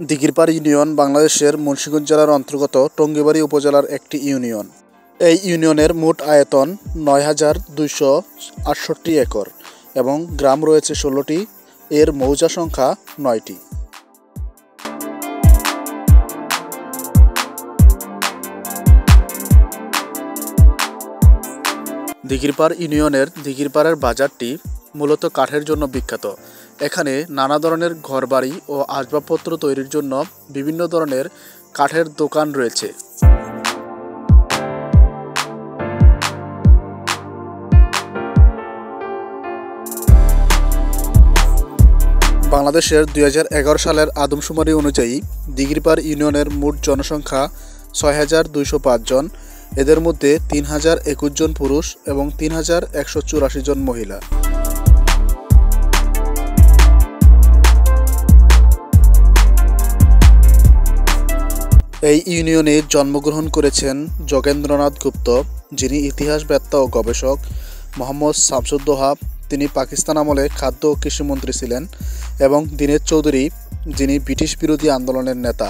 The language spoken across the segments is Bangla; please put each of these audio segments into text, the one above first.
দিঘিরপাড় ইউনিয়ন বাংলাদেশের মুন্সিগঞ্জ জেলার অন্তর্গত টঙ্গিবাড়ি উপজেলার একটি ইউনিয়ন। এই ইউনিয়নের মোট আয়তন ৯,২৬৮ একর এবং গ্রাম রয়েছে ১৬টি। এর মৌজা সংখ্যা ৯টি। দিঘিরপাড় ইউনিয়নের দিঘিরপাড়ের বাজারটি মূলত কাঠের জন্য বিখ্যাত। এখানে নানা ধরনের ঘরবাড়ি ও আসবাবপত্র তৈরির জন্য বিভিন্ন ধরনের কাঠের দোকান রয়েছে। বাংলাদেশের ২০১১ সালের আদমশুমারি অনুযায়ী দিঘিরপাড় ইউনিয়নের মোট জনসংখ্যা ৬,২০৫ জন। এদের মধ্যে ৩,০২১ জন পুরুষ এবং ৩,১৮৪ জন মহিলা। এই ইউনিয়নে জন্মগ্রহণ করেছেন যোগেন্দ্রনাথ গুপ্ত, যিনি ইতিহাসবেত্তা ও গবেষক। মোহাম্মদ শামসুদ্দোহা, তিনি পাকিস্তান আমলে খাদ্য ও কৃষিমন্ত্রী ছিলেন, এবং দীনেশ চৌধুরী, যিনি ব্রিটিশ বিরোধী আন্দোলনের নেতা।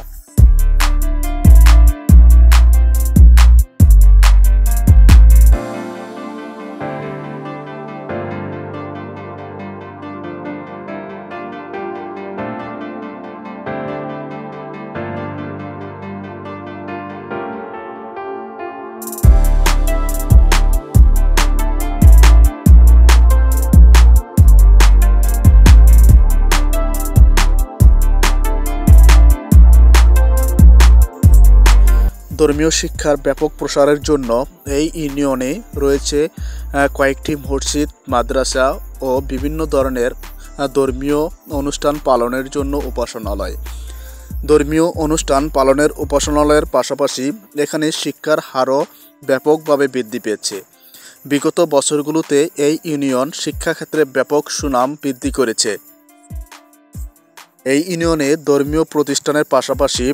ধর্মীয় শিক্ষার ব্যাপক প্রসারের জন্য এই ইউনিয়নে রয়েছে কয়েকটি মসজিদ, মাদ্রাসা ও বিভিন্ন ধরনের ধর্মীয় অনুষ্ঠান পালনের জন্য উপাসনালয়। ধর্মীয় অনুষ্ঠান পালনের উপাসনালয়ের পাশাপাশি এখানে শিক্ষার হারও ব্যাপকভাবে বৃদ্ধি পেয়েছে। বিগত বছরগুলোতে এই ইউনিয়ন শিক্ষাক্ষেত্রে ব্যাপক সুনাম বৃদ্ধি করেছে। এই ইউনিয়নে ধর্মীয় প্রতিষ্ঠানের পাশাপাশি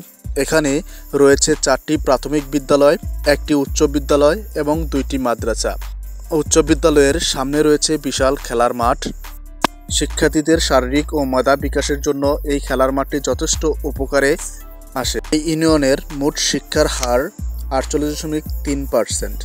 এখানে রয়েছে 4টি প্রাথমিক বিদ্যালয়, 1টি উচ্চ বিদ্যালয় এবং 2টি মাদ্রাসা। উচ্চ বিদ্যালয়ের সামনে রয়েছে বিশাল খেলার মাঠ। শিক্ষার্থীদের শারীরিক ও মেধা বিকাশের জন্য এই খেলার মাঠটি যথেষ্ট উপকারে আসে। এই ইউনিয়নের মোট শিক্ষার হার 48.3%।